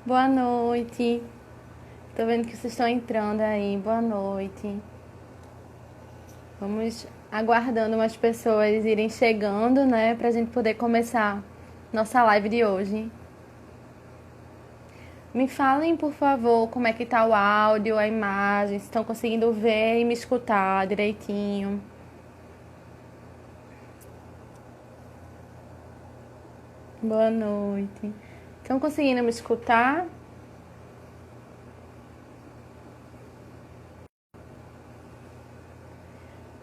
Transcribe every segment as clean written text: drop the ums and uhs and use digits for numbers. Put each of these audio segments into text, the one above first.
Boa noite. Tô vendo que vocês estão entrando aí. Boa noite. Vamos aguardando umas pessoas irem chegando, né, pra gente poder começar nossa live de hoje. Me falem, por favor, como é que tá o áudio, a imagem, se estão conseguindo ver e me escutar direitinho. Boa noite. Estão conseguindo me escutar?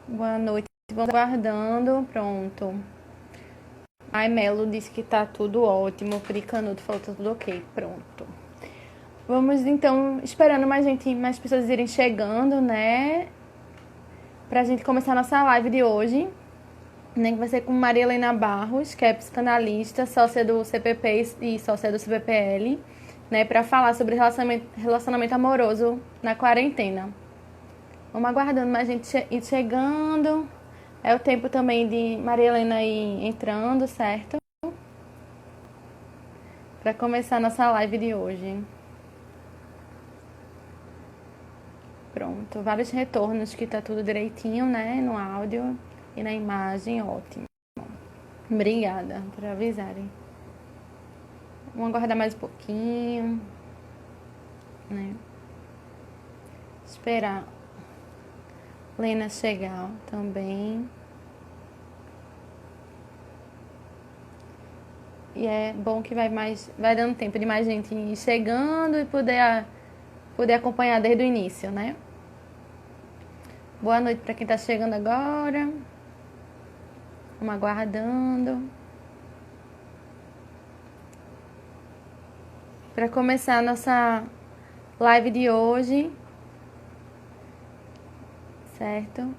Boa noite. Vamos aguardando. Pronto. Ai, Melo disse que tá tudo ótimo. Pri Canuto falou que tá tudo ok. Pronto. Vamos então esperando mais pessoas irem chegando, né? Pra gente começar a nossa live de hoje, né? Que vai ser com Maria Helena Barros, que é psicanalista, sócia do CPP e sócia do CPPL, né? Pra falar sobre relacionamento amoroso na quarentena. Vamos aguardando mais gente ir chegando. É o tempo também de Maria Helena ir entrando, certo? Pra começar a nossa live de hoje. Pronto, vários retornos que tá tudo direitinho, né? No áudio e na imagem, ótimo. Obrigada por avisarem. Vamos aguardar mais um pouquinho, né? Esperar Lena chegar também. E é bom que vai dando tempo de mais gente ir chegando e poder acompanhar desde o início, né? Boa noite para quem tá chegando agora. Vamos aguardando. Para começar a nossa live de hoje, certo?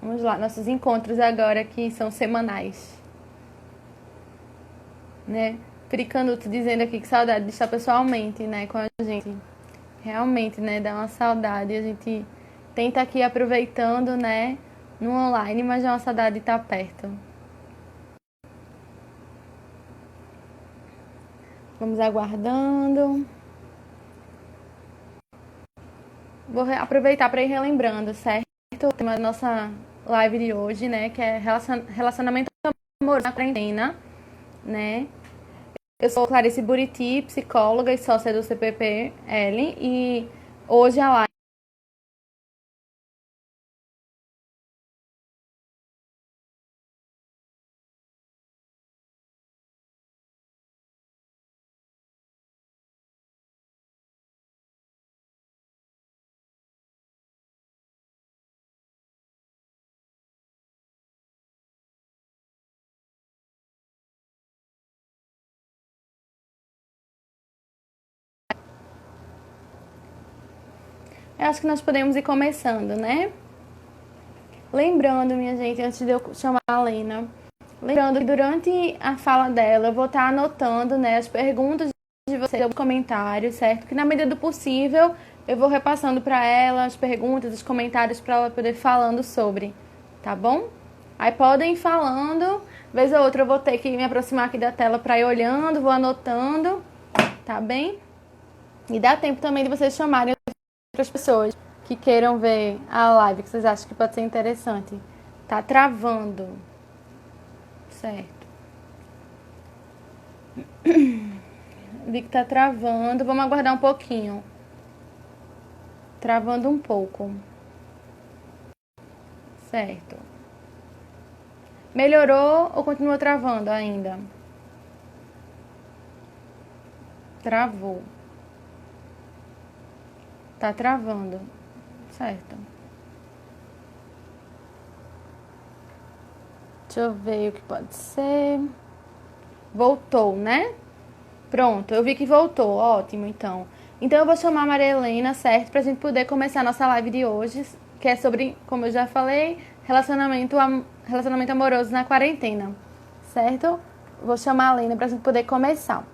Vamos lá, nossos encontros agora que são semanais, né? Fricanuto dizendo aqui que saudade de estar pessoalmente, né, com a gente. Realmente, né, dá uma saudade. A gente tenta aqui aproveitando, né, no online, mas dá uma saudade de estar perto. Vamos aguardando. Vou aproveitar para ir relembrando, certo? O tema da nossa live de hoje, né, que é relacionamento amoroso na quarentena, né? Eu sou Clarice Buriti, psicóloga e sócia do CPPL, e hoje a live. Eu acho que nós podemos ir começando, né? Lembrando, minha gente, antes de eu chamar a Lena, lembrando que durante a fala dela eu vou estar anotando, né, as perguntas de vocês, os comentários, certo? Que na medida do possível eu vou repassando para ela as perguntas, os comentários para ela poder falando sobre, tá bom? Aí podem ir falando, vez ou outra eu vou ter que me aproximar aqui da tela para ir olhando, vou anotando, tá bem? E dá tempo também de vocês chamarem outras pessoas que queiram ver a live, que vocês acham que pode ser interessante. Tá travando, certo? Vi que tá travando, vamos aguardar um pouquinho. Travando um pouco, certo? Melhorou ou continua travando ainda? Travou. Tá travando, certo? Deixa eu ver o que pode ser. Voltou, né? Pronto, eu vi que voltou. Ótimo, então. Então eu vou chamar a Maria Helena, certo? Pra gente poder começar a nossa live de hoje, que é sobre, como eu já falei, relacionamento amoroso na quarentena, certo? Vou chamar a Helena pra gente poder começar.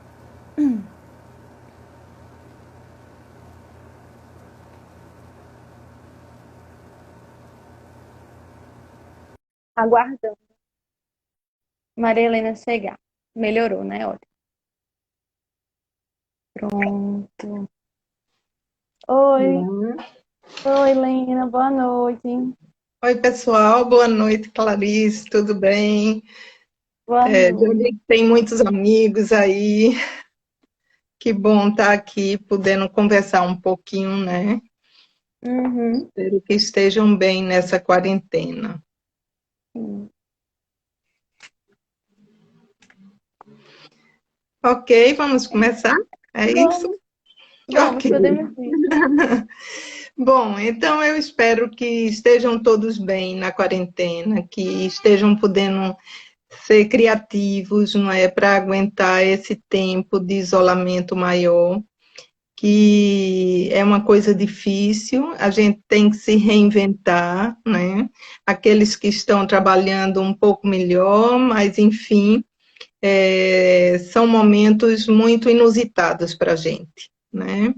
Aguardando. Maria Helena chegar. Melhorou, né? Ótimo. Pronto. Oi, oi, Lena, boa noite. Oi, pessoal, boa noite, Clarice, tudo bem? Boa Já vi noite. que tem muitos amigos aí, que bom estar aqui, podendo conversar um pouquinho, né? Uhum. Espero que estejam bem nessa quarentena. Sim. Ok, vamos começar? É isso? Vamos, vamos, Ok. podemos ir. Bom, então eu espero que estejam todos bem na quarentena, que estejam podendo ser criativos, não é, para aguentar esse tempo de isolamento maior, que é uma coisa difícil, a gente tem que se reinventar, né? Aqueles que estão trabalhando um pouco melhor, mas enfim, são momentos muito inusitados para a gente, né?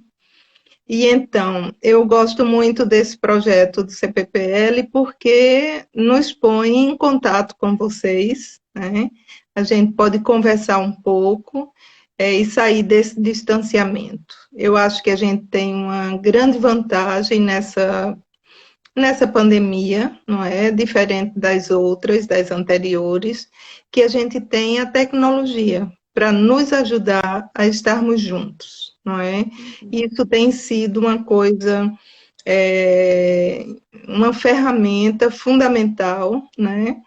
E então, eu gosto muito desse projeto do CPPL porque nos põe em contato com vocês, né? A gente pode conversar um pouco e sair desse distanciamento. Eu acho que a gente tem uma grande vantagem nessa pandemia, não é? Diferente das outras, das anteriores, que a gente tem a tecnologia para nos ajudar a estarmos juntos, não é? Isso tem sido uma coisa, é, uma ferramenta fundamental, né?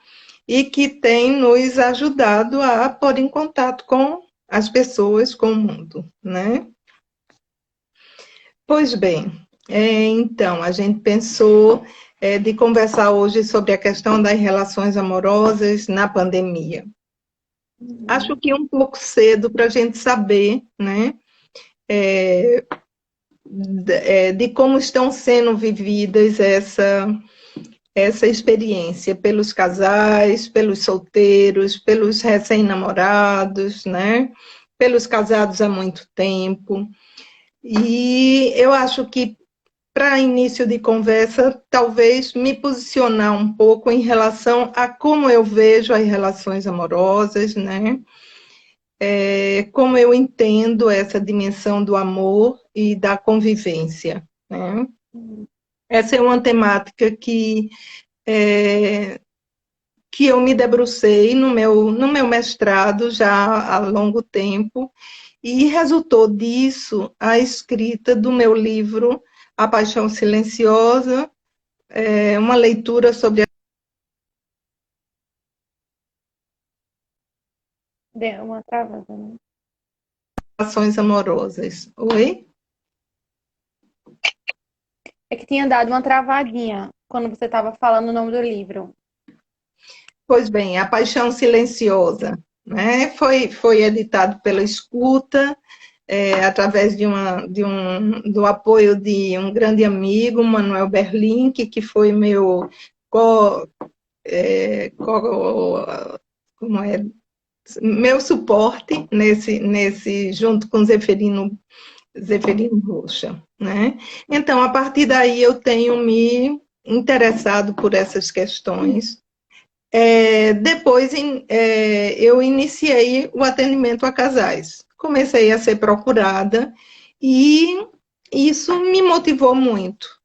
E que tem nos ajudado a pôr em contato com as pessoas, com o mundo, né? Pois bem, então, a gente pensou de conversar hoje sobre a questão das relações amorosas na pandemia. Acho Uhum. que é um pouco cedo para a gente saber, né, de como estão sendo vividas essa experiência pelos casais, pelos solteiros, pelos recém-namorados, né, pelos casados há muito tempo. E eu acho que para início de conversa, talvez me posicionar um pouco em relação a como eu vejo as relações amorosas, né? Como eu entendo essa dimensão do amor e da convivência, né? Essa é uma temática é, que eu me debrucei no meu mestrado já há longo tempo, e resultou disso a escrita do meu livro A Paixão Silenciosa, uma leitura sobre Deu uma travada, né? relações amorosas. Oi? É que tinha dado uma travadinha quando você estava falando o nome do livro. Pois bem, A Paixão Silenciosa, né? Foi editado pela Escuta, através do apoio de um grande amigo, Manuel Berlink, que foi meu co, como é, meu suporte junto com Zeferino Rocha, né? Então, a partir daí eu tenho me interessado por essas questões. Depois eu iniciei o atendimento a casais. Comecei a ser procurada e isso me motivou muito.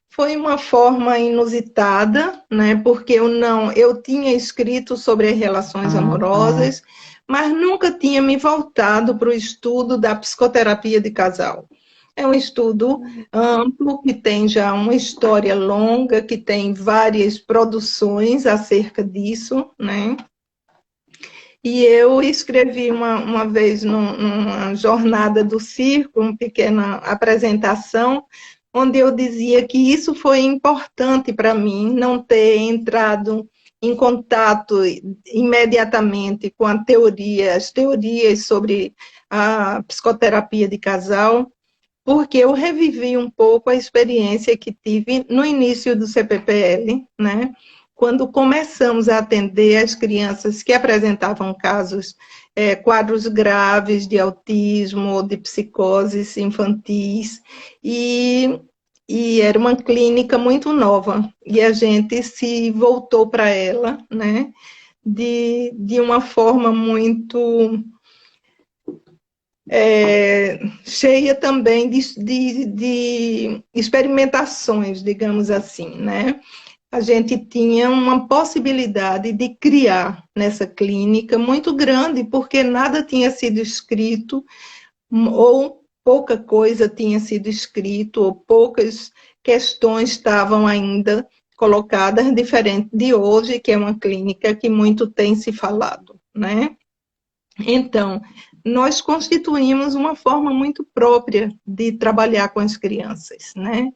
Foi uma forma inusitada, né? Porque eu tinha escrito sobre as relações amorosas, mas nunca tinha me voltado para o estudo da psicoterapia de casal. É um estudo amplo, que tem já uma história longa, que tem várias produções acerca disso, né? E eu escrevi uma vez numa jornada do circo, uma pequena apresentação, onde eu dizia que isso foi importante para mim, não ter entrado em contato imediatamente com as teorias sobre a psicoterapia de casal, porque eu revivi um pouco a experiência que tive no início do CPPL, né? Quando começamos a atender as crianças que apresentavam quadros graves de autismo ou de psicoses infantis, e, e era uma clínica muito nova, e a gente se voltou para ela, né? De uma forma muito cheia também de experimentações, digamos assim, né? A gente tinha uma possibilidade de criar nessa clínica muito grande, porque nada tinha sido escrito, ou pouca coisa tinha sido escrito, ou poucas questões estavam ainda colocadas, diferente de hoje, que é uma clínica que muito tem se falado, né? Então, nós constituímos uma forma muito própria de trabalhar com as crianças, né?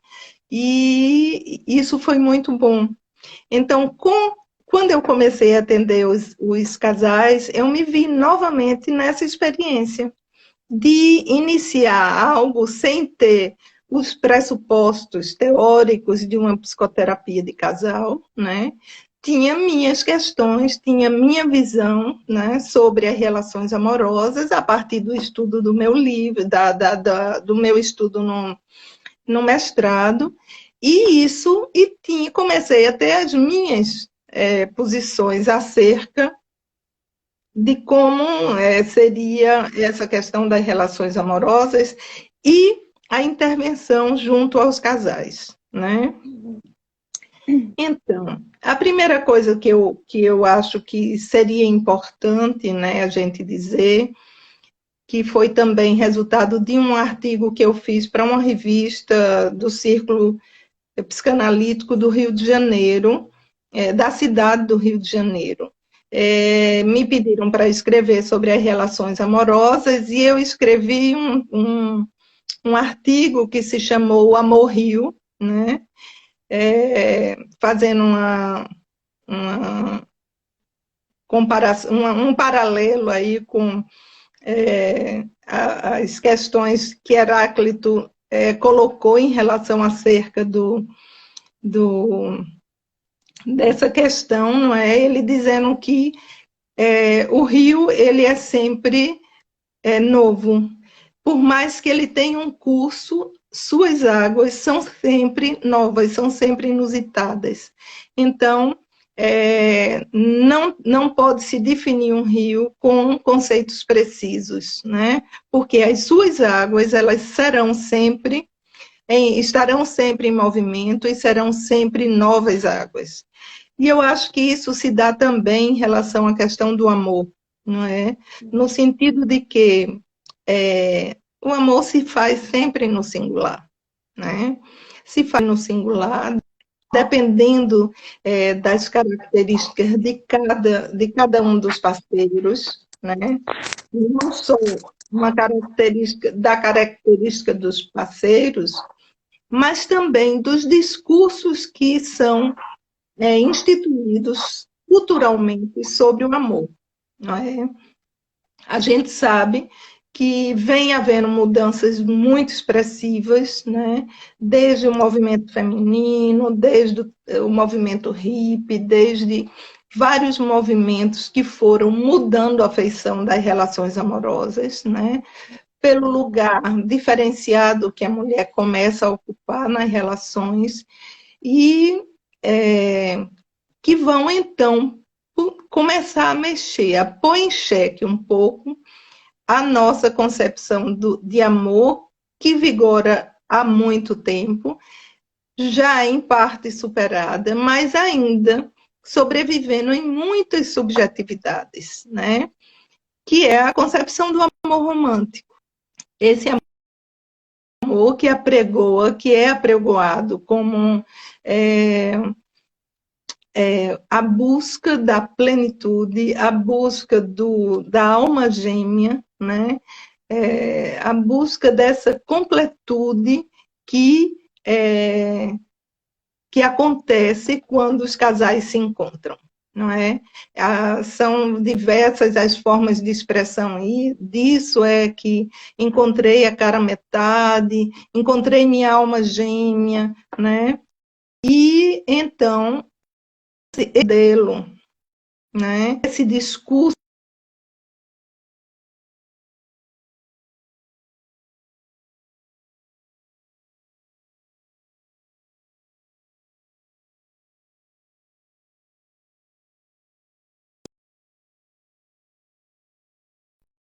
E isso foi muito bom. Então, quando eu comecei a atender os casais, eu me vi novamente nessa experiência de iniciar algo sem ter os pressupostos teóricos de uma psicoterapia de casal, né? Tinha minhas questões, tinha minha visão, né, sobre as relações amorosas a partir do estudo do meu livro, do meu estudo no mestrado, comecei a ter as minhas posições acerca de como seria essa questão das relações amorosas e a intervenção junto aos casais, né? Então, a primeira coisa que eu acho que seria importante, né, a gente dizer, que foi também resultado de um artigo que eu fiz para uma revista do Círculo Psicanalítico do Rio de Janeiro, da cidade do Rio de Janeiro. Me pediram para escrever sobre as relações amorosas e eu escrevi um artigo que se chamou O Amor Rio, né? Fazendo uma comparação, um paralelo aí com as questões que Heráclito colocou em relação acerca dessa questão, não é? Ele dizendo que o rio ele é sempre novo, por mais que ele tenha um curso, suas águas são sempre novas, são sempre inusitadas. Então, não pode se definir um rio com conceitos precisos, né? Porque as suas águas elas estarão sempre em movimento e serão sempre novas águas. E eu acho que isso se dá também em relação à questão do amor, não é? No sentido de que o amor se faz sempre no singular, né? Se faz no singular, dependendo das características de cada um dos parceiros, né? Não só uma característica dos parceiros, mas também dos discursos que são instituídos culturalmente sobre o amor. Não é? A gente sabe que vem havendo mudanças muito expressivas, né? Desde o movimento feminino, desde o movimento hippie, desde vários movimentos que foram mudando a feição das relações amorosas, né? Pelo lugar diferenciado que a mulher começa a ocupar nas relações e que vão, então, começar a mexer, a pôr em xeque um pouco a nossa concepção de amor, que vigora há muito tempo, já em parte superada, mas ainda sobrevivendo em muitas subjetividades, né? Que é a concepção do amor romântico. Esse amor que apregoa, que é apregoado como a busca da plenitude, a busca da alma gêmea, né? A busca dessa completude que, que acontece quando os casais se encontram, não é? São diversas as formas de expressão e disso é que encontrei a cara metade, encontrei minha alma gêmea, né? E então modelo, né? Esse discurso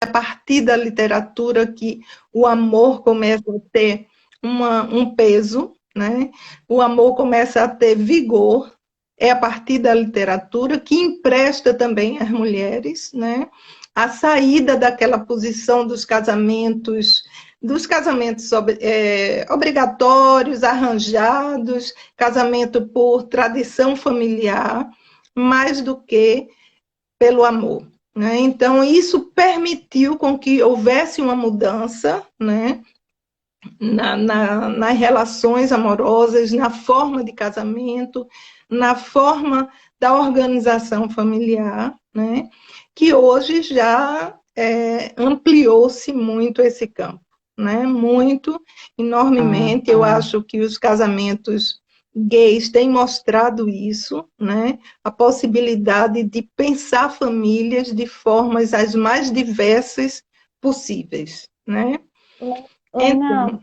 a partir da literatura que o amor começa a ter um peso, né? O amor começa a ter vigor, é a partir da literatura que empresta também às mulheres, né? A saída daquela posição dos casamentos obrigatórios, arranjados, casamento por tradição familiar, mais do que pelo amor. Né? Então, isso permitiu com que houvesse uma mudança, né? Nas relações amorosas, na forma de casamento, na forma da organização familiar, né? Que hoje já ampliou-se muito esse campo, né? Muito, enormemente. Eu acho que os casamentos gays têm mostrado isso, né? A possibilidade de pensar famílias de formas as mais diversas possíveis, né? Lena, Então,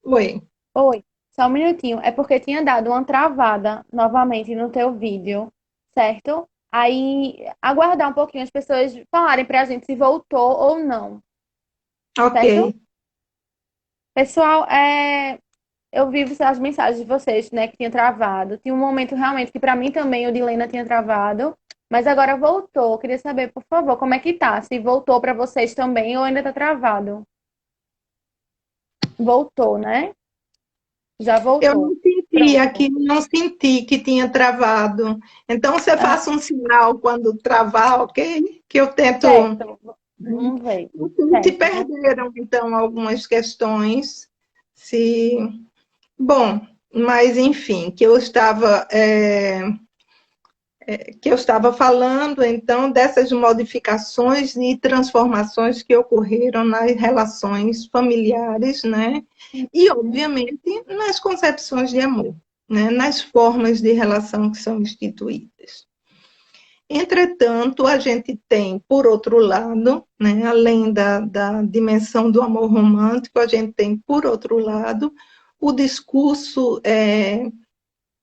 oi. oi, só um minutinho. É porque tinha dado uma travada novamente no teu vídeo, certo? Aí, aguardar um pouquinho as pessoas falarem pra gente se voltou ou não, Ok. certo? Pessoal, eu vi as mensagens de vocês, né, que tinha travado. Tinha um momento realmente que pra mim também o de Lena tinha travado, mas agora voltou. Eu queria saber, por favor, como é que tá? Se voltou pra vocês também ou ainda tá travado? Voltou, né? Já Eu não voltou. senti Pronto. aqui, não senti que tinha travado. Então, você Ah, faça um sinal quando travar, ok? Que eu tento. certo. Vamos ver. Não sei se Certo. perderam, então, algumas questões. Se... Bom, mas, enfim, que eu estava falando, então, dessas modificações e transformações que ocorreram nas relações familiares, né? E, obviamente, nas concepções de amor, né? Nas formas de relação que são instituídas. Entretanto, a gente tem, por outro lado, né, além da dimensão do amor romântico, a gente tem, por outro lado, o discurso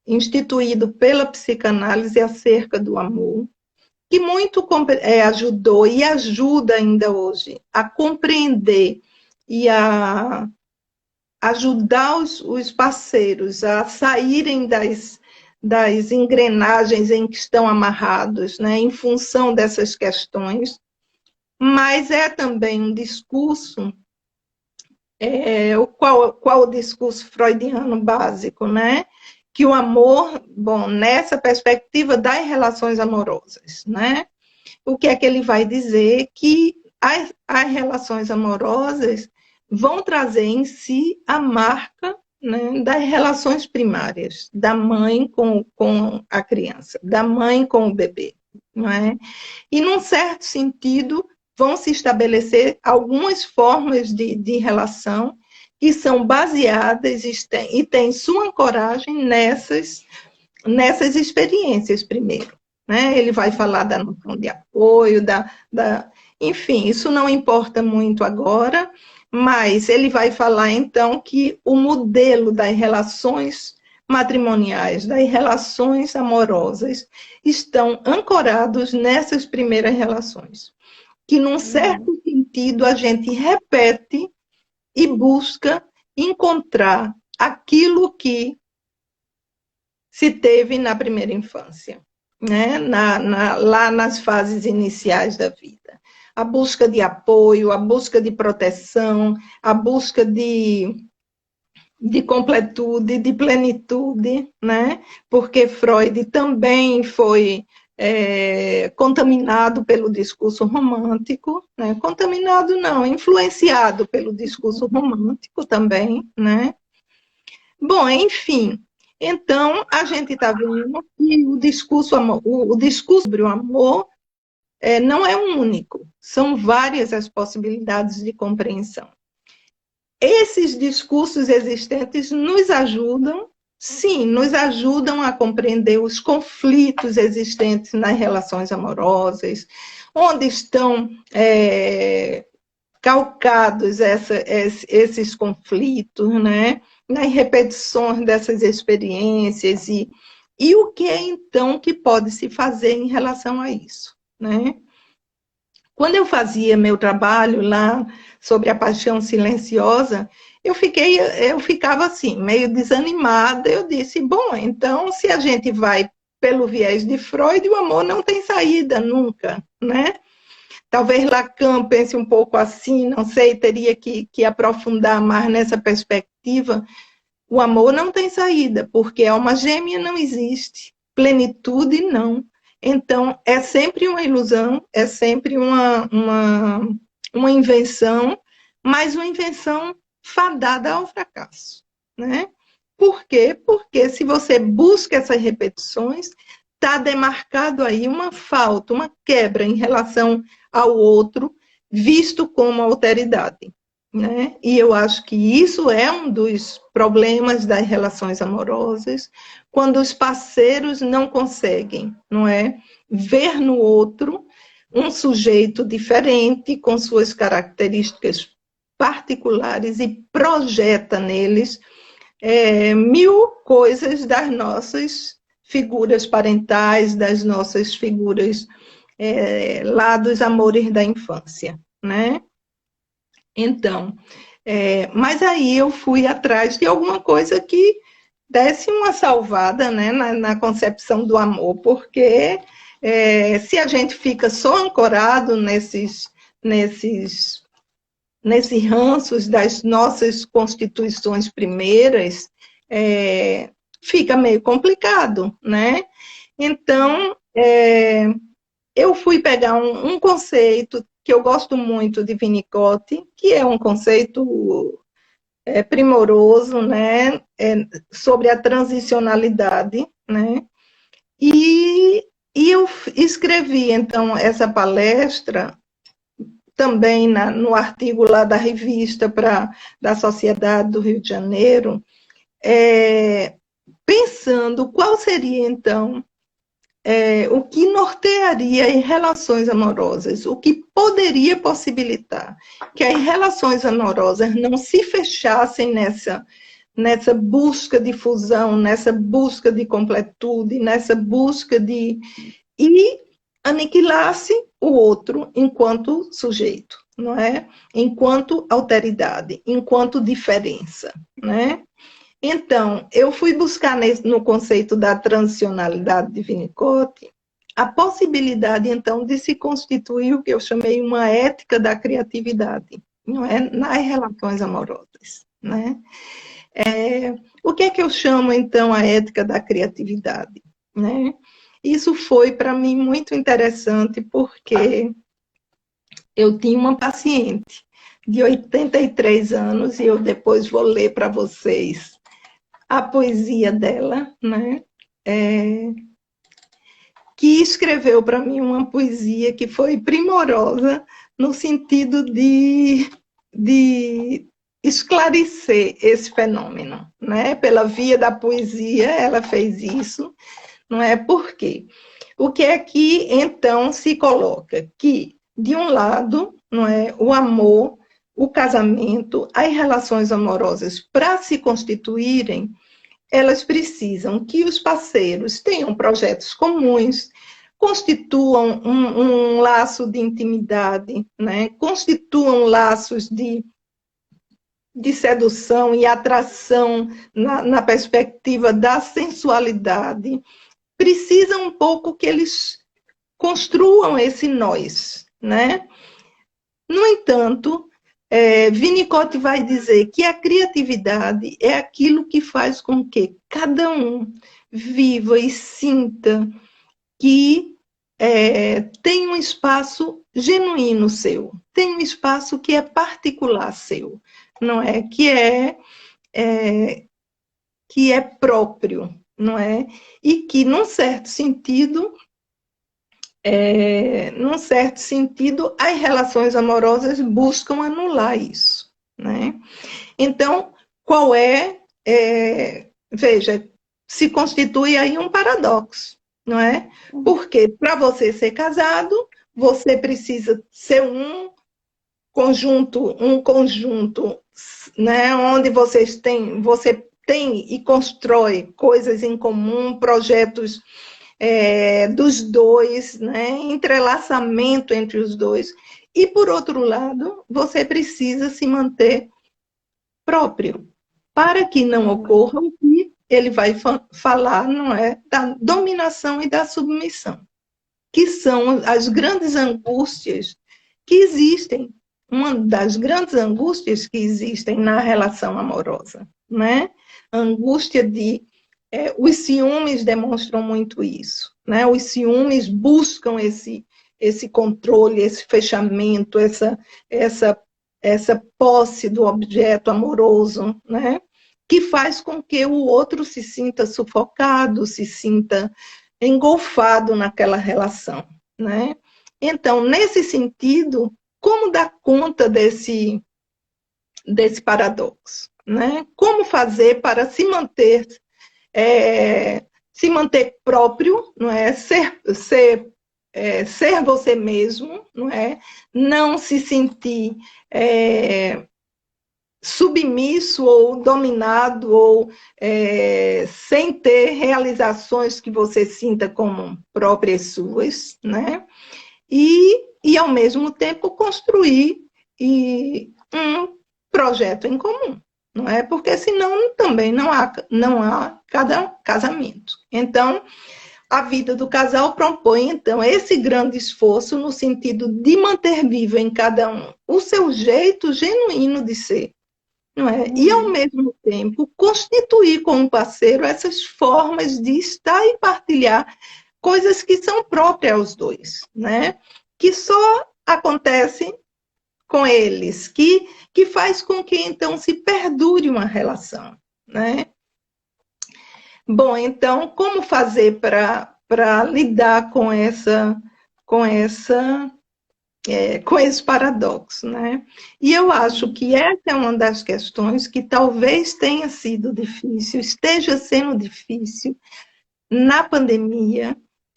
instituído pela psicanálise acerca do amor, que muito ajudou e ajuda ainda hoje a compreender e a ajudar os parceiros a saírem das engrenagens em que estão amarrados, né, em função dessas questões, mas é também um discurso, qual o discurso freudiano básico, né? Que o amor, bom, nessa perspectiva das relações amorosas, né? O que é que ele vai dizer? Que as relações amorosas vão trazer em si a marca, né, das relações primárias, da mãe com a criança, da mãe com o bebê. Não é? E, num certo sentido, vão se estabelecer algumas formas de relação que são baseadas e têm sua ancoragem nessas experiências primeiro. Né? Ele vai falar da noção de apoio, enfim, isso não importa muito agora, mas ele vai falar, então, que o modelo das relações matrimoniais, das relações amorosas, estão ancorados nessas primeiras relações. Que, num certo sentido, a gente repete e busca encontrar aquilo que se teve na primeira infância, né? Lá nas fases iniciais da vida. A busca de apoio, a busca de proteção, a busca de completude, de plenitude, né? Porque Freud também foi contaminado pelo discurso romântico, né? Contaminado não, influenciado pelo discurso romântico também, né? Bom, enfim, então a gente está vendo que o discurso sobre o amor não é um único, são várias as possibilidades de compreensão. Esses discursos existentes nos ajudam, sim, nos ajudam a compreender os conflitos existentes nas relações amorosas, onde estão calcados esses conflitos, né? Nas repetições dessas experiências e o que é, então, que pode se fazer em relação a isso, né? Quando eu fazia meu trabalho lá sobre a paixão silenciosa, eu ficava assim, meio desanimada. Eu disse, bom, então se a gente vai pelo viés de Freud, o amor não tem saída nunca, né? Talvez Lacan pense um pouco assim, não sei, teria que aprofundar mais nessa perspectiva. O amor não tem saída, porque alma gêmea não existe, plenitude não. Então, é sempre uma ilusão, é sempre uma invenção, mas uma invenção fadada ao fracasso, né? Por quê? Porque se você busca essas repetições, está demarcado aí uma falta, uma quebra em relação ao outro, visto como alteridade, né? E eu acho que isso é um dos problemas das relações amorosas, quando os parceiros não conseguem, não é, ver no outro um sujeito diferente, com suas características particulares e projeta neles mil coisas das nossas figuras parentais, das nossas figuras lá dos amores da infância, né? Então, mas aí eu fui atrás de alguma coisa que desse uma salvada, né, na concepção do amor, porque se a gente fica só ancorado nesses ranços das nossas constituições primeiras, fica meio complicado, né? Então, eu fui pegar um conceito que eu gosto muito de Winnicott, que é um conceito primoroso, né, sobre a transicionalidade, né, e eu escrevi, então, essa palestra também no artigo lá da revista da Sociedade do Rio de Janeiro, pensando qual seria, então, o que nortearia em relações amorosas, o que poderia possibilitar que as relações amorosas não se fechassem nessa busca de fusão, nessa busca de completude, nessa busca e aniquilasse o outro enquanto sujeito, não é? Enquanto alteridade, enquanto diferença, né? Então, eu fui buscar no conceito da transicionalidade de Winnicott a possibilidade, então, de se constituir o que eu chamei uma ética da criatividade, não é? Nas relações amorosas, né? O que é que eu chamo, então, a ética da criatividade, né? Isso foi, para mim, muito interessante, porque eu tinha uma paciente de 83 anos, e eu depois vou ler para vocês a poesia dela, né? Que escreveu para mim uma poesia que foi primorosa no sentido de esclarecer esse fenômeno, né? Pela via da poesia, ela fez isso, não é? Por quê? O que é que, então, se coloca? Que, de um lado, não é, o amor, o casamento, as relações amorosas, para se constituírem, elas precisam que os parceiros tenham projetos comuns, constituam um laço de intimidade, né? Constituam laços de sedução e atração na perspectiva da sensualidade. Precisa um pouco que eles construam esse nós, né? No entanto, Winnicott vai dizer que a criatividade é aquilo que faz com que cada um viva e sinta que tem um espaço genuíno seu, tem um espaço que é particular seu, não é? Que é próprio, não é? E que, num certo sentido, as relações amorosas buscam anular isso, né? Então, veja, se constitui aí um paradoxo, não é? Porque para você ser casado, você precisa ser um conjunto, né, onde você tem e constrói coisas em comum, projetos dos dois, né? Entrelaçamento entre os dois. E, por outro lado, você precisa se manter próprio, para que não ocorra o que ele vai falar, não é? Da dominação e da submissão, que são as grandes angústias que existem, uma das grandes angústias que existem na relação amorosa, né? A angústia de os ciúmes demonstram muito isso, né? Os ciúmes buscam esse controle, esse fechamento, essa posse do objeto amoroso, né? Que faz com que o outro se sinta sufocado, se sinta engolfado naquela relação, né? Então, nesse sentido, como dar conta desse paradoxo, né? Como fazer para se manter próprio, não é? Ser você mesmo, não é? Não se sentir submisso ou dominado ou sem ter realizações que você sinta como próprias suas, né? E ao mesmo tempo construir um projeto em comum, não é? Porque senão também não há casamento. Então, a vida do casal propõe, então, esse grande esforço no sentido de manter vivo em cada um o seu jeito genuíno de ser, não é? E, ao mesmo tempo, constituir com o parceiro essas formas de estar e partilhar coisas que são próprias aos dois, né? Que só acontecem com eles, que faz com que, então, se perdure uma relação, né? Bom, então, como fazer para lidar com esse paradoxo, né? E eu acho que essa é uma das questões que talvez tenha sido difícil, esteja sendo difícil na pandemia,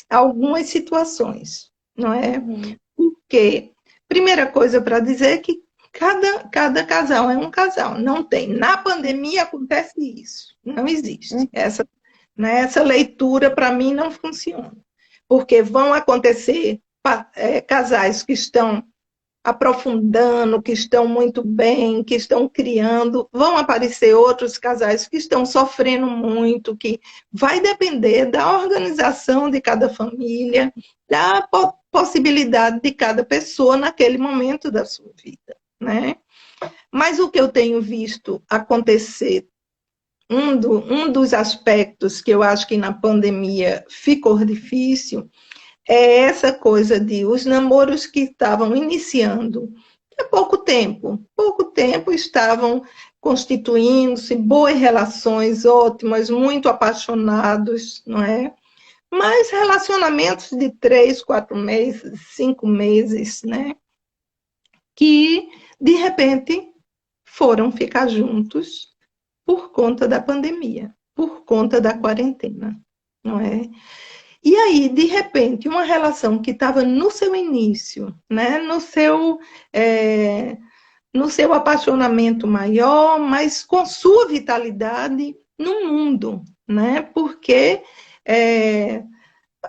algumas situações, não é? Porque, primeira coisa para dizer é que cada casal é um casal, não tem. Na pandemia acontece isso, não existe. Essa leitura, para mim, não funciona. Porque vão acontecer casais que estão aprofundando, que estão muito bem, que estão criando, vão aparecer outros casais que estão sofrendo muito, que vai depender da organização de cada família, da possibilidade de cada pessoa naquele momento da sua vida, né? Mas o que eu tenho visto acontecer, um dos aspectos que eu acho que na pandemia ficou difícil, é essa coisa de os namoros que estavam iniciando há pouco tempo estavam constituindo-se boas relações ótimas, muito apaixonados, não é? Mas relacionamentos de 3, 4 meses, 5 meses, né? Que, de repente, foram ficar juntos por conta da pandemia, por conta da quarentena, não é? E aí, de repente, uma relação que estava no seu início, né, no seu apaixonamento maior, mas com sua vitalidade no mundo, né? Porque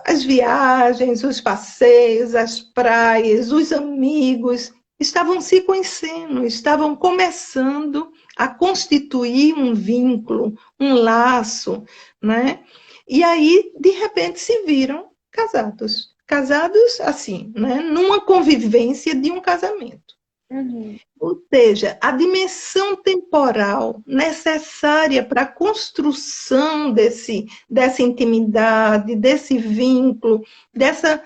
as viagens, os passeios, as praias, os amigos estavam se conhecendo, estavam começando a constituir um vínculo, um laço, né? E aí, de repente, se viram casados. Casados, assim, né? Numa convivência de um casamento. Ou seja, a dimensão temporal necessária para a construção dessa intimidade, desse vínculo, desse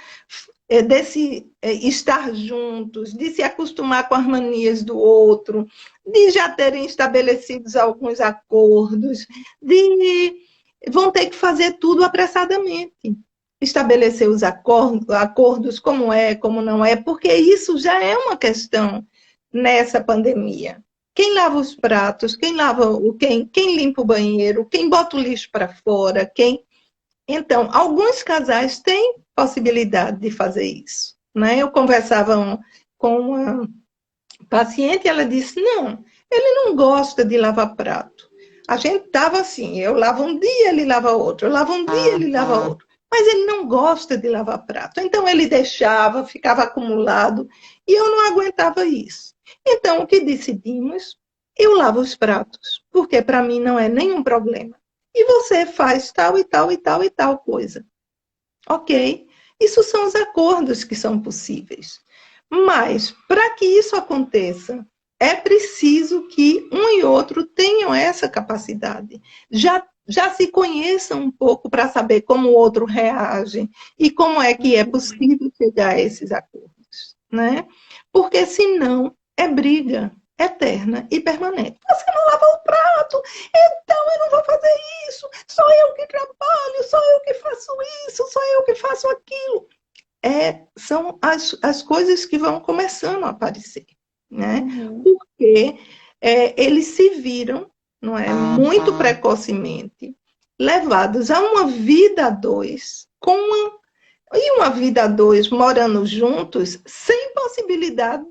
estar juntos, de se acostumar com as manias do outro, de já terem estabelecidos alguns acordos, vão ter que fazer tudo apressadamente. Estabelecer os acordos, como é, como não é, porque isso já é uma questão nessa pandemia. Quem lava os pratos, quem limpa o banheiro, quem bota o lixo para fora, Então, alguns casais têm possibilidade de fazer isso, né? Eu conversava com uma paciente e ela disse, não, ele não gosta de lavar prato. A gente estava assim, eu lavo um dia, ele lava outro, eu lavo um dia, ele lava outro. mas ele não gosta de lavar prato. Então ele deixava, ficava acumulado, e eu não aguentava isso. Então o que decidimos? Eu lavo os pratos, porque para mim não é nenhum problema. E você faz tal e tal e tal e tal coisa. Ok? Isso são os acordos que são possíveis. Mas, para que isso aconteça, é preciso que um e outro tenham essa capacidade. Já se conheçam um pouco para saber como o outro reage e como é que é possível chegar a esses acordos, né? Porque senão é briga eterna e permanente. Você não lavou o prato, então eu não vou fazer isso, sou eu que trabalho, sou eu que faço isso, sou eu que faço aquilo. São as coisas que vão começando a aparecer, né? Porque eles se viram, não é, muito precocemente levados a uma vida a dois, e uma vida a dois morando juntos, sem possibilidade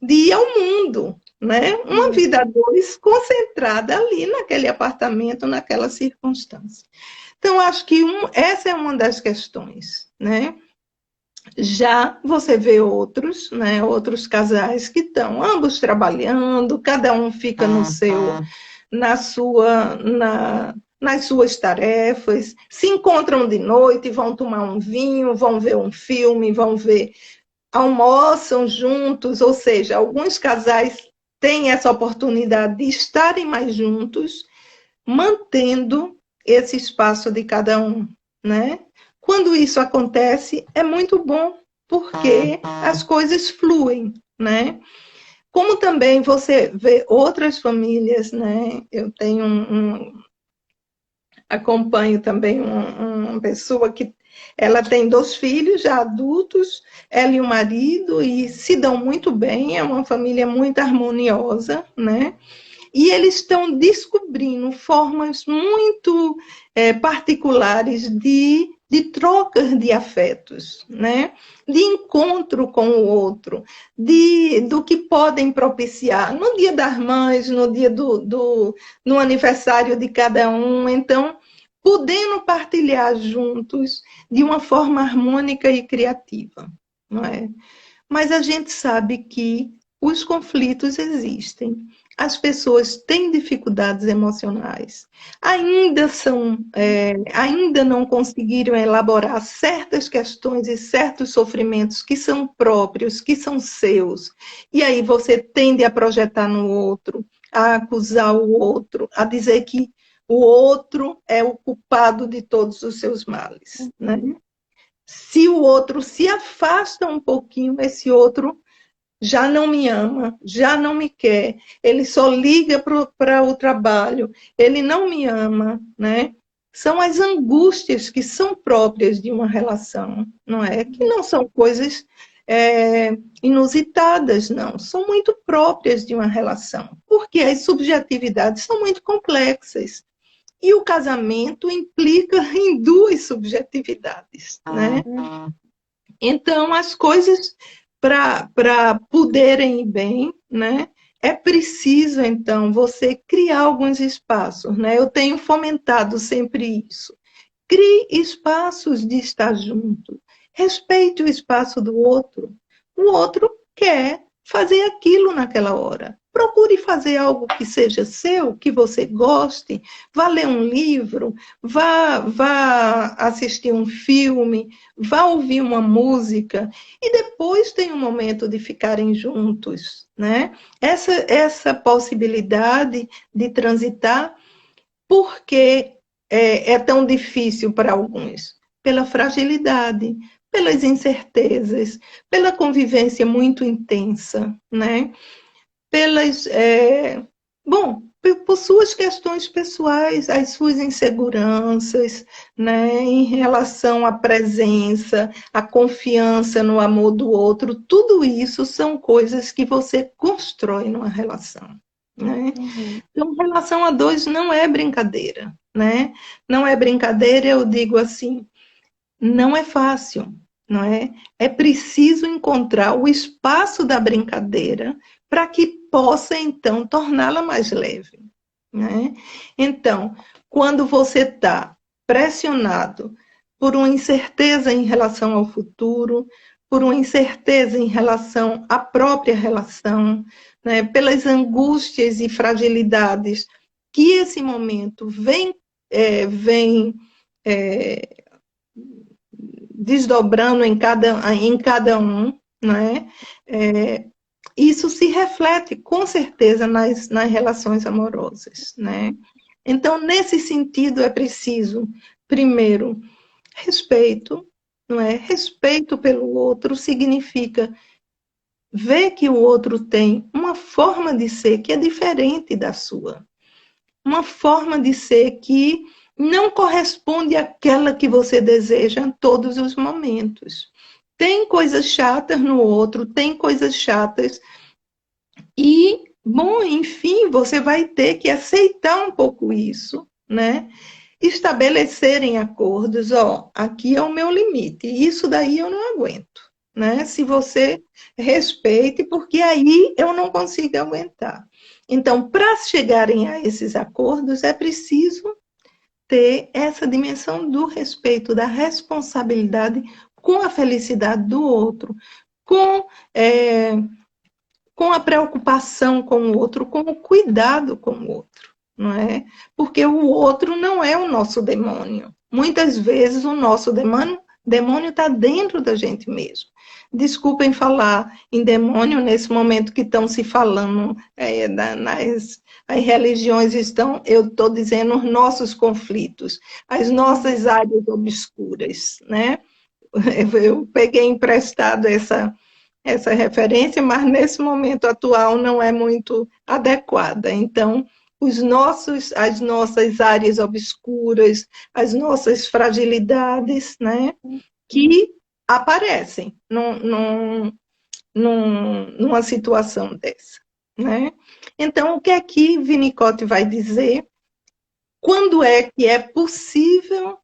de ir ao mundo, né? Uma vida a dois concentrada ali naquele apartamento, naquela circunstância. Então, acho que essa é uma das questões, né? Já você vê outros, né, outros casais que estão ambos trabalhando, cada um fica no seu, nas suas tarefas, se encontram de noite, vão tomar um vinho, vão ver um filme, almoçam juntos, ou seja, alguns casais têm essa oportunidade de estarem mais juntos, mantendo esse espaço de cada um, né? Quando isso acontece, é muito bom, porque as coisas fluem, né? Como também você vê outras famílias, né? Eu tenho acompanho também uma pessoa que ela tem 2 filhos já adultos, ela e o marido, e se dão muito bem, é uma família muito harmoniosa, né? E eles estão descobrindo formas muito particulares de trocas de afetos, né? De encontro com o outro, do que podem propiciar no Dia das Mães, no dia no aniversário de cada um. Então, podendo partilhar juntos de uma forma harmônica e criativa, não é? Mas a gente sabe que os conflitos existem. As pessoas têm dificuldades emocionais, ainda não conseguiram elaborar certas questões e certos sofrimentos que são próprios, que são seus. E aí você tende a projetar no outro, a acusar o outro, a dizer que o outro é o culpado de todos os seus males, né? Se o outro se afasta um pouquinho, esse outro já não me ama, já não me quer, ele só liga para o trabalho, ele não me ama, né? São as angústias que são próprias de uma relação, não é? Que não são coisas inusitadas, não. São muito próprias de uma relação, porque as subjetividades são muito complexas. E o casamento implica em 2 subjetividades, né? Então, as coisas, para poderem ir bem, né? É preciso, então, você criar alguns espaços, né? Eu tenho fomentado sempre isso. Crie espaços de estar junto. Respeite o espaço do outro. O outro quer fazer aquilo naquela hora. Procure fazer algo que seja seu, que você goste. Vá ler um livro, vá assistir um filme, vá ouvir uma música. E depois tem um momento de ficarem juntos, né? Essa possibilidade de transitar, porque é tão difícil para alguns? Pela fragilidade, pelas incertezas, pela convivência muito intensa, né? Por suas questões pessoais, as suas inseguranças, né, em relação à presença, à confiança no amor do outro, tudo isso são coisas que você constrói numa relação, né? Então, relação a 2 não é brincadeira, né? Não é brincadeira, eu digo assim, não é fácil, não é? É preciso encontrar o espaço da brincadeira para que possa, então, torná-la mais leve, né? Então, quando você está pressionado por uma incerteza em relação ao futuro, por uma incerteza em relação à própria relação, né, pelas angústias e fragilidades que esse momento vem desdobrando em cada um, né? Isso se reflete com certeza nas relações amorosas, né? Então, nesse sentido, é preciso, primeiro, respeito, não é? Respeito pelo outro significa ver que o outro tem uma forma de ser que é diferente da sua, uma forma de ser que não corresponde àquela que você deseja em todos os momentos. Tem coisas chatas no outro, tem coisas chatas e, bom, enfim, você vai ter que aceitar um pouco isso, né? Estabelecerem acordos, ó, aqui é o meu limite, isso daí eu não aguento, né? Se você respeite, porque aí eu não consigo aguentar. Então, para chegarem a esses acordos, é preciso ter essa dimensão do respeito, da responsabilidade com a felicidade do outro, com a preocupação com o outro, com o cuidado com o outro, não é? Porque o outro não é o nosso demônio. Muitas vezes o nosso demônio está dentro da gente mesmo. Desculpem falar em demônio nesse momento que estão se falando, as religiões estão, eu estou dizendo, os nossos conflitos, as nossas áreas obscuras, né? Eu peguei emprestado essa referência, mas nesse momento atual não é muito adequada. Então, as nossas áreas obscuras, as nossas fragilidades, né, que aparecem numa situação dessa, né? Então, o que aqui Winnicott vai dizer? Quando é que é possível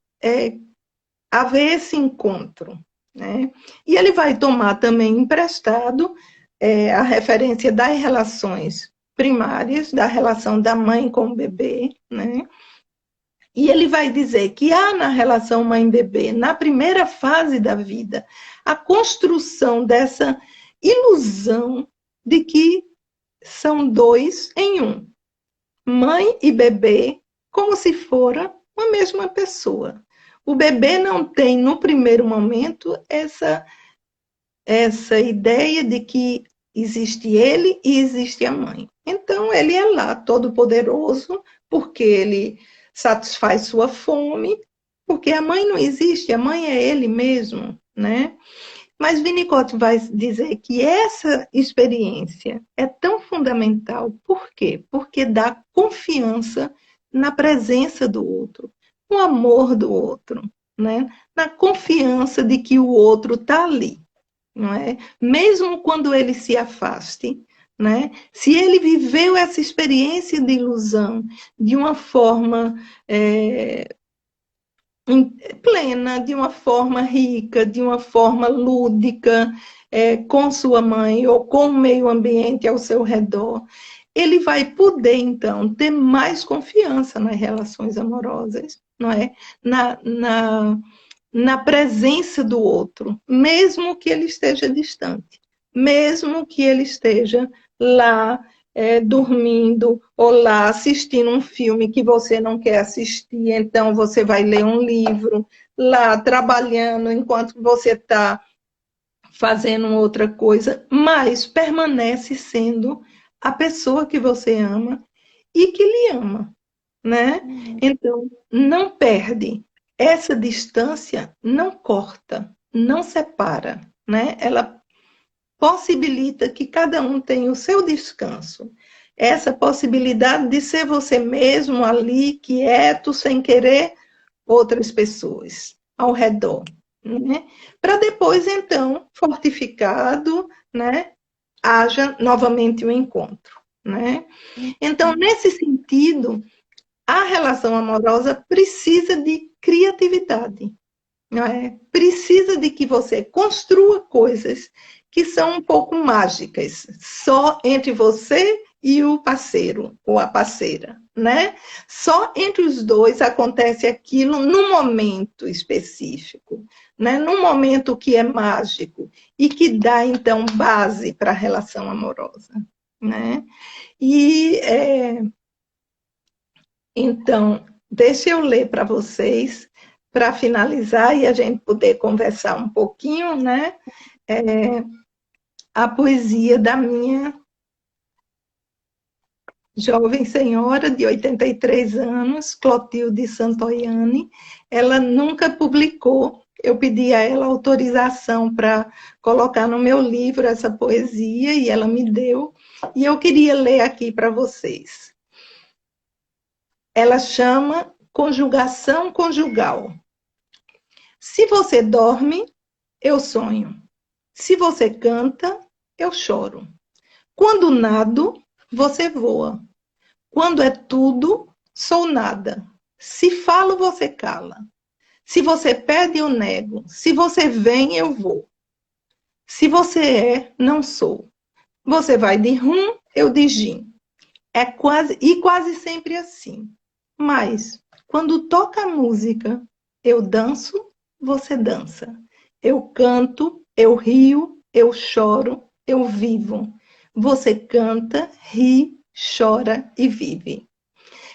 haver esse encontro, né? E ele vai tomar também emprestado a referência das relações primárias, da relação da mãe com o bebê, né? E ele vai dizer que há na relação mãe-bebê, na primeira fase da vida, a construção dessa ilusão de que são dois em um. Mãe e bebê, como se fora uma mesma pessoa. O bebê não tem, no primeiro momento, essa ideia de que existe ele e existe a mãe. Então, ele é lá, todo poderoso, porque ele satisfaz sua fome, porque a mãe não existe, a mãe é ele mesmo, né? Mas Winnicott vai dizer que essa experiência é tão fundamental. Por quê? Porque dá confiança na presença do outro, no amor do outro, né? Na confiança de que o outro está ali, não é? Mesmo quando ele se afaste, né? Se ele viveu essa experiência de ilusão de uma forma plena, de uma forma rica, de uma forma lúdica, com sua mãe ou com o meio ambiente ao seu redor, ele vai poder, então, ter mais confiança nas relações amorosas, não é? Na presença do outro, mesmo que ele esteja distante, mesmo que ele esteja lá dormindo ou lá assistindo um filme que você não quer assistir, então você vai ler um livro, lá trabalhando enquanto você está fazendo outra coisa, mas permanece sendo a pessoa que você ama e que lhe ama, né? Então, não perde. Essa distância não corta, não separa, né? Ela possibilita que cada um tenha o seu descanso. Essa possibilidade de ser você mesmo ali, quieto, sem querer outras pessoas ao redor, né? Para depois, então, fortificado, né, haja novamente o encontro, né? Então, nesse sentido, a relação amorosa precisa de criatividade, não é? Precisa de que você construa coisas que são um pouco mágicas, só entre você e o parceiro ou a parceira, né? Só entre os dois acontece aquilo num momento específico, né? Num momento que é mágico e que dá, então, base para a relação amorosa, né? E, então, deixa eu ler para vocês, para finalizar e a gente poder conversar um pouquinho, né? A poesia da minha jovem senhora de 83 anos, Clotilde Santoianni. Ela nunca publicou. Eu pedi a ela autorização para colocar no meu livro essa poesia e ela me deu. E eu queria ler aqui para vocês. Ela chama Conjugação Conjugal. Se você dorme, eu sonho. Se você canta, eu choro. Quando nado, você voa. Quando é tudo, sou nada. Se falo, você cala. Se você pede, eu nego. Se você vem, eu vou. Se você é, não sou. Você vai de rum, eu de gin. É quase sempre assim. Mas, quando toca a música, eu danço, você dança. Eu canto, eu rio, eu choro, eu vivo. Você canta, ri, chora e vive.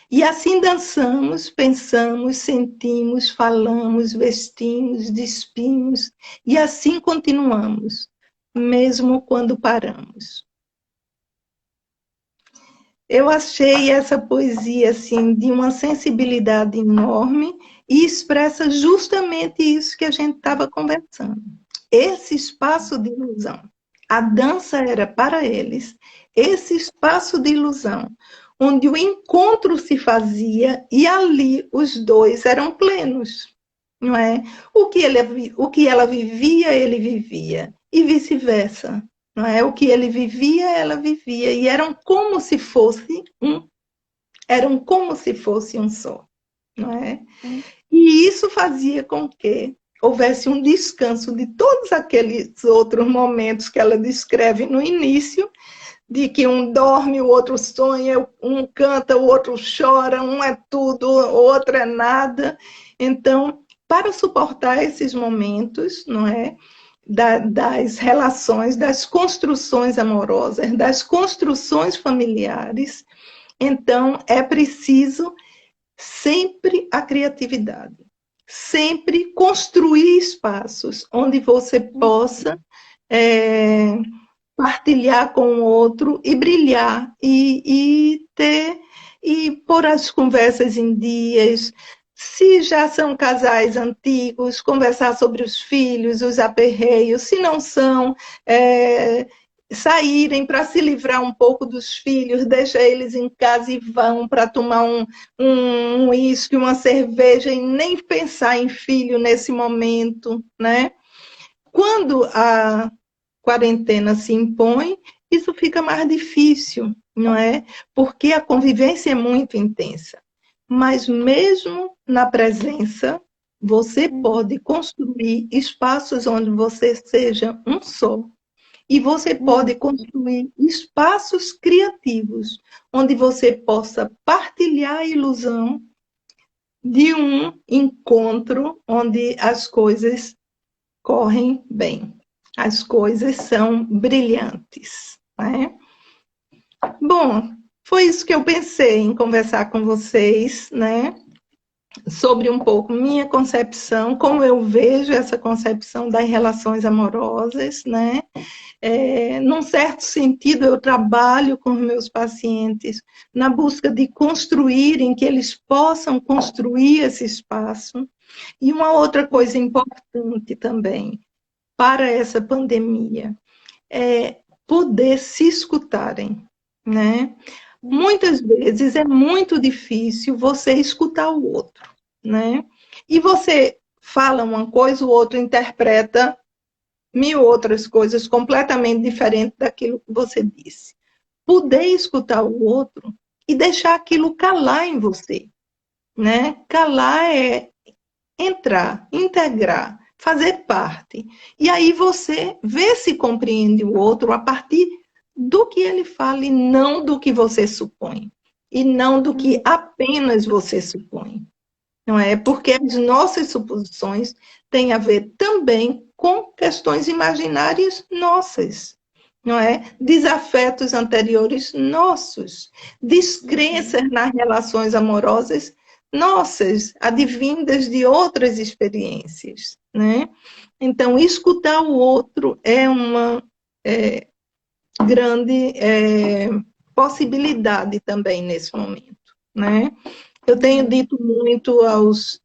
E assim dançamos, pensamos, sentimos, falamos, vestimos, despimos, e assim continuamos, mesmo quando paramos. Eu achei essa poesia assim de uma sensibilidade enorme e expressa justamente isso que a gente estava conversando. Esse espaço de ilusão. A dança era para eles esse espaço de ilusão, onde o encontro se fazia e ali os dois eram plenos, não é? O que ela vivia, ele vivia, e vice-versa. Não é? O que ele vivia, ela vivia, e eram como se fosse um só, não é? E isso fazia com que houvesse um descanso de todos aqueles outros momentos que ela descreve no início, de que um dorme, o outro sonha, um canta, o outro chora, um é tudo, o outro é nada. Então, para suportar esses momentos, não é? Das relações, das construções amorosas, das construções familiares. Então, é preciso sempre a criatividade, sempre construir espaços onde você possa partilhar com o outro e brilhar e pôr as conversas em dias. Se já são casais antigos, conversar sobre os filhos, os aperreios. Se não são, saírem para se livrar um pouco dos filhos, deixa eles em casa e vão para tomar um uísque, uma cerveja e nem pensar em filho nesse momento, né? Quando a quarentena se impõe, isso fica mais difícil, não é? Porque a convivência é muito intensa. Mas mesmo na presença, você pode construir espaços onde você seja um só. E você pode construir espaços criativos, onde você possa partilhar a ilusão de um encontro onde as coisas correm bem. As coisas são brilhantes, né? Bom, foi isso que eu pensei em conversar com vocês, né? Sobre um pouco minha concepção, como eu vejo essa concepção das relações amorosas, né? Num certo sentido, eu trabalho com os meus pacientes na busca de construírem, que eles possam construir esse espaço. E uma outra coisa importante também, para essa pandemia, é poder se escutarem, né? Muitas vezes é muito difícil você escutar o outro, né? E você fala uma coisa, o outro interpreta mil outras coisas completamente diferentes daquilo que você disse. Poder escutar o outro e deixar aquilo calar em você, né? Calar é entrar, integrar, fazer parte. E aí você vê se compreende o outro a partir do que ele fala e não do que você supõe. E não do que apenas você supõe. Não é? Porque as nossas suposições têm a ver também com questões imaginárias nossas, não é? Desafetos anteriores nossos, descrenças nas relações amorosas nossas, advindas de outras experiências, né? Então, escutar o outro é uma grande possibilidade também nesse momento, né? Eu tenho dito muito aos...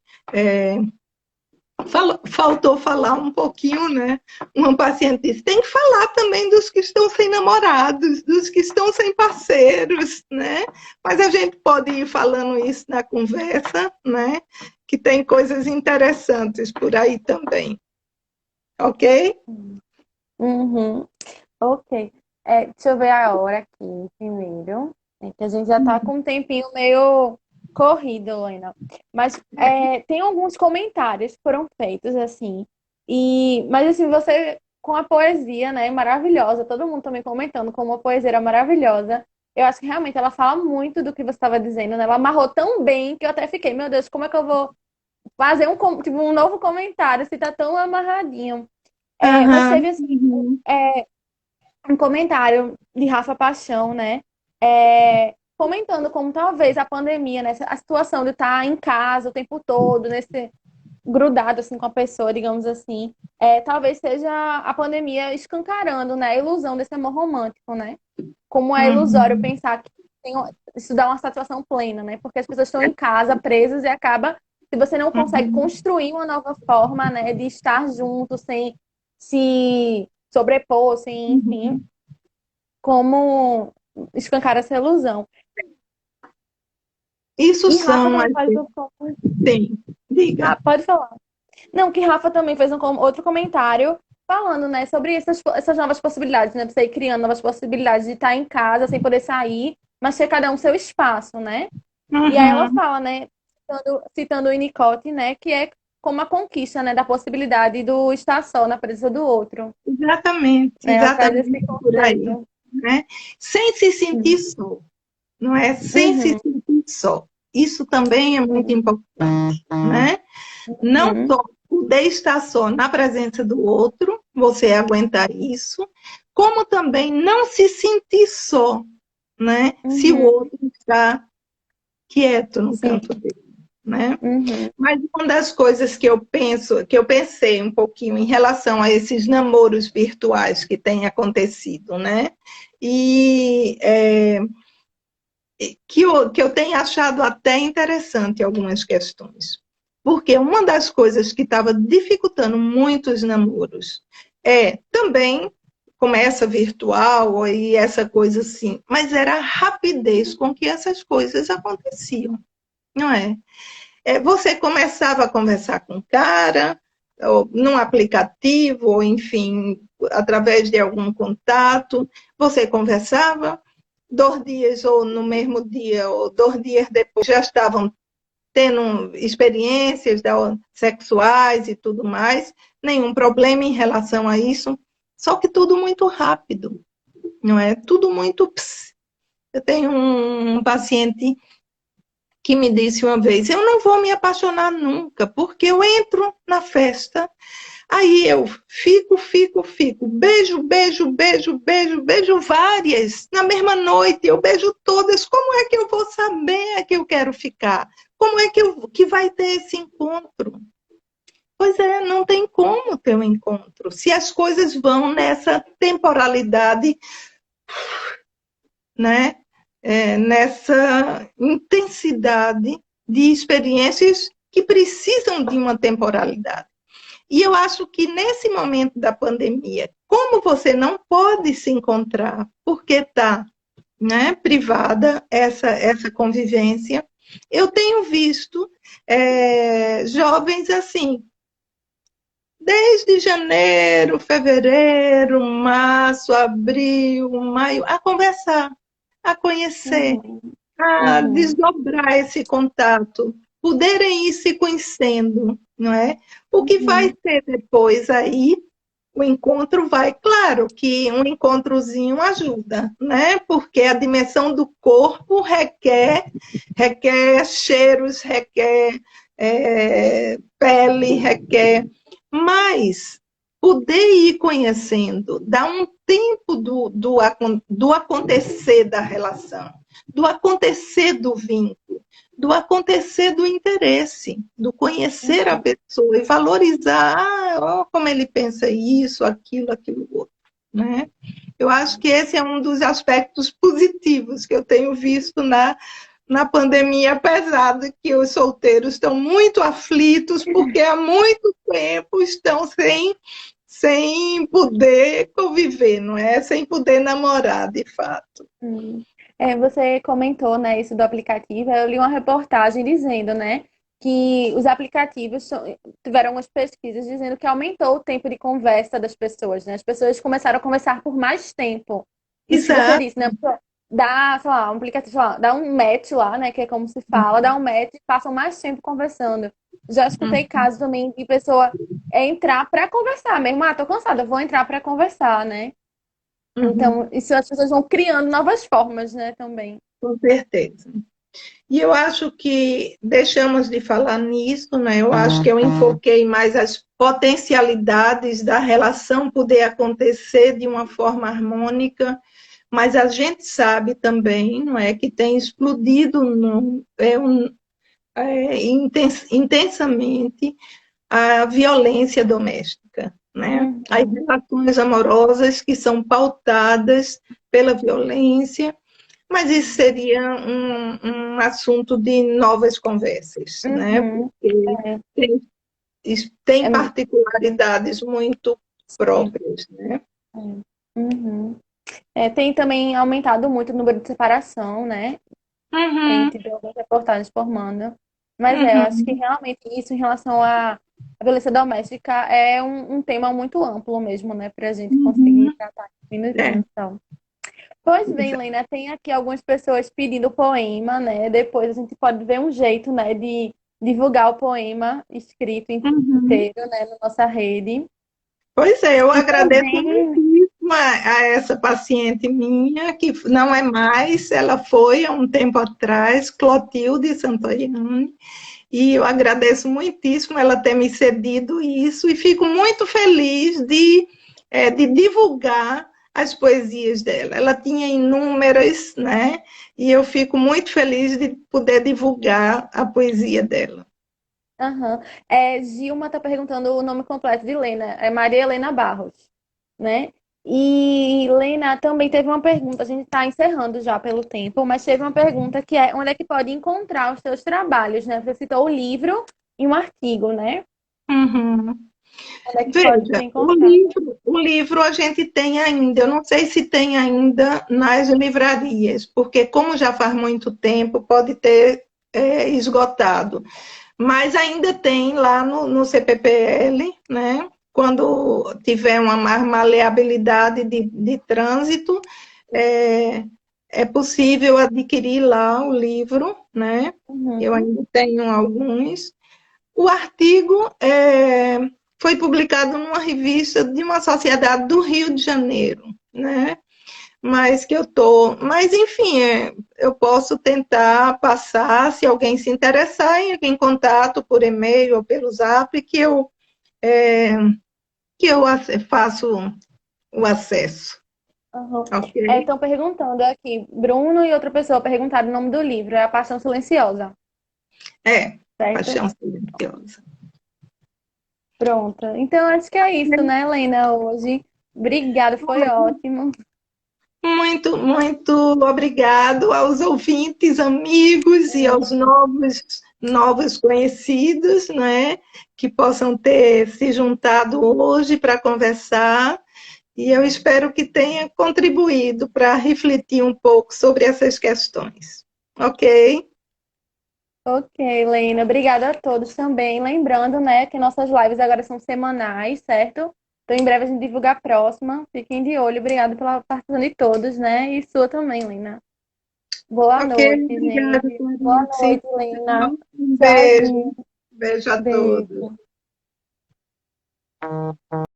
faltou falar um pouquinho, né? Uma paciente disse, tem que falar também dos que estão sem namorados, dos que estão sem parceiros, né? Mas a gente pode ir falando isso na conversa, né? Que tem coisas interessantes por aí também. Ok? Uhum. Ok. Deixa eu ver a hora aqui primeiro. Que a gente já tá com um tempinho meio corrido, Lena. Mas tem alguns comentários que foram feitos, assim. Mas assim, você com a poesia, né, maravilhosa. Todo mundo também comentando como a poesia era maravilhosa. Eu acho que realmente ela fala muito do que você estava dizendo, né? Ela amarrou tão bem que eu até fiquei, meu Deus, como é que eu vou fazer tipo, um novo comentário se tá tão amarradinho? Mas Aham. teve assim, um comentário de Rafa Paixão, né? Comentando como talvez a pandemia, né? A situação de estar em casa o tempo todo, nesse grudado assim com a pessoa, digamos assim, talvez seja a pandemia escancarando, né? A ilusão desse amor romântico, né? Como é ilusório Uhum. pensar que isso dá uma satisfação plena, né? Porque as pessoas estão em casa, presas, e acaba, se você não consegue Uhum. construir uma nova forma, né, de estar junto, sem se sobrepor, sem, enfim, Uhum. como escancar essa ilusão. Isso E Rafa são também as... faz Sim, diga. pode falar. Não, que Rafa também fez outro comentário falando, né, sobre essas novas possibilidades, né, de você ir criando novas possibilidades de estar em casa sem poder sair, mas ter cada um seu espaço, né? E aí ela Uhum. fala, né, citando o Winnicott, né, que é como a conquista, né, da possibilidade do estar só na presença do outro, Exatamente, né? Ela traz exatamente esse por aí, conceito. né? Sem se sentir só, não é? Sem se Uhum, sentir só. Isso também é muito importante, né? Não uhum, só poder estar só na presença do outro, você aguentar isso, como também não se sentir só, né? Se o uhum, outro está quieto no sim, canto dele, né? uhum, Mas uma das coisas que eu penso, que eu pensei um pouquinho em relação a esses namoros virtuais que têm acontecido, né? E que eu tenho achado até interessante algumas questões. Porque uma das coisas que estava dificultando muito os namoros também começa virtual e essa coisa assim, mas era a rapidez com que essas coisas aconteciam, não é? Você começava a conversar com o cara, ou num aplicativo, ou enfim, através de algum contato, você conversava, 2 dias ou no mesmo dia, ou 2 dias depois, já estavam tendo experiências sexuais e tudo mais, nenhum problema em relação a isso, só que tudo muito rápido, não é? Tudo muito... Eu tenho um paciente que me disse uma vez, eu não vou me apaixonar nunca, porque eu entro na festa, aí eu fico, beijo, beijo, beijo, beijo, beijo várias, na mesma noite, eu beijo todas, como é que eu vou saber que eu quero ficar? Como é que vai ter esse encontro? Pois é, não tem como ter um encontro, se as coisas vão nessa temporalidade, né? Nessa intensidade de experiências que precisam de uma temporalidade. E eu acho que nesse momento da pandemia, como você não pode se encontrar porque está, né, privada essa convivência, eu tenho visto jovens assim, desde janeiro, fevereiro, março, abril, maio, a conversar, a conhecer, uhum, a uhum, desdobrar esse contato, poderem ir se conhecendo, não é? O que vai uhum, ser depois aí o encontro vai, claro que um encontrozinho ajuda, né? Porque a dimensão do corpo requer cheiros, requer pele, requer, mas poder ir conhecendo, dar um tempo do acontecer da relação, do acontecer do vínculo, do acontecer do interesse, do conhecer a pessoa e valorizar, como ele pensa isso, aquilo outro, né? Eu acho que esse é um dos aspectos positivos que eu tenho visto na pandemia, apesar de que os solteiros estão muito aflitos, porque há muito tempo estão sem poder conviver, não é? Sem poder namorar, de fato. Você comentou, né, isso do aplicativo. Eu li uma reportagem dizendo, né, que os aplicativos tiveram algumas pesquisas dizendo que aumentou o tempo de conversa das pessoas, né? As pessoas começaram a conversar por mais tempo. Isso que você Exato. disse, né? Dá, sei lá, um aplicativo, sei lá, dá um match lá, né, que é como se fala, dá um match e passam mais tempo conversando. Já escutei casos também de pessoa entrar para conversar mesmo. Tô cansada, vou entrar para conversar, né? Uhum, Então, isso as pessoas vão criando novas formas, né, também. com certeza. E eu acho que deixamos de falar nisso, né? Eu acho que eu enfoquei mais as potencialidades da relação poder acontecer de uma forma harmônica, mas a gente sabe também, não é, que tem explodido intensamente a violência doméstica, né? As Uhum. relações amorosas que são pautadas pela violência, mas isso seria um assunto de novas conversas, né? Uhum. Porque É, tem, tem é, particularidades muito sim, próprias, né? é. Uhum. Tem também aumentado muito o número de separação, né? Tem Uhum, tido algumas reportagens formando. Mas eu acho que uhum, realmente isso em relação à violência doméstica é um tema muito amplo mesmo, né? Pra gente conseguir uhum. tratar em minutinhos, É, então. Pois bem, Lena, tem aqui algumas pessoas pedindo poema, né? Depois a gente pode ver um jeito, né, de divulgar o poema escrito uhum. inteiro, né, na nossa rede. Pois é, eu E agradeço também, muitíssimo a essa paciente minha, que não é mais, ela foi há um tempo atrás, Clotilde Santoianni, e eu agradeço muitíssimo ela ter me cedido isso, e fico muito feliz de divulgar as poesias dela. Ela tinha inúmeras, né? E eu fico muito feliz de poder divulgar a poesia dela. aham, Gilma está perguntando o nome completo de Lena, é Maria Helena Barros, né? E Lena também teve uma pergunta, a gente está encerrando já pelo tempo, mas teve uma pergunta que é onde é que pode encontrar os seus trabalhos, né? Você citou o livro e um artigo, né? Uhum. Onde é que pode Veja, ser encontrado? o livro a gente tem ainda, eu não sei se tem ainda nas livrarias, porque como já faz muito tempo, pode ter esgotado. Mas ainda tem lá no CPPL, né? Quando tiver uma maleabilidade de trânsito, é, é possível adquirir lá o livro, né? Eu Uhum. ainda tenho alguns. O artigo foi publicado numa revista de uma sociedade do Rio de Janeiro, né? Mas enfim, eu posso tentar passar, se alguém se interessar, em contato por e-mail ou pelo Zap, é, que eu faço o acesso, Uhum. ok? Estão perguntando aqui, Bruno e outra pessoa perguntaram o nome do livro, é A Paixão Silenciosa, É, certo? Paixão Silenciosa. Pronto. Então acho que é isso, né, Helena, hoje. Obrigada, foi ótimo. Muito, muito obrigado aos ouvintes, amigos e aos novos conhecidos, né, que possam ter se juntado hoje para conversar. E eu espero que tenha contribuído para refletir um pouco sobre essas questões. Ok? Ok, Helena, obrigada a todos também. Lembrando, né, que nossas lives agora são semanais, certo? Então, em breve a gente divulga a próxima. Fiquem de olho. Obrigada pela participação de todos, né? E sua também, Lena. Boa Ok, noite, obrigada, gente. Boa Clarice. noite, Lena. Um beijo. Tchauzinho. Beijo a todos. Beijo.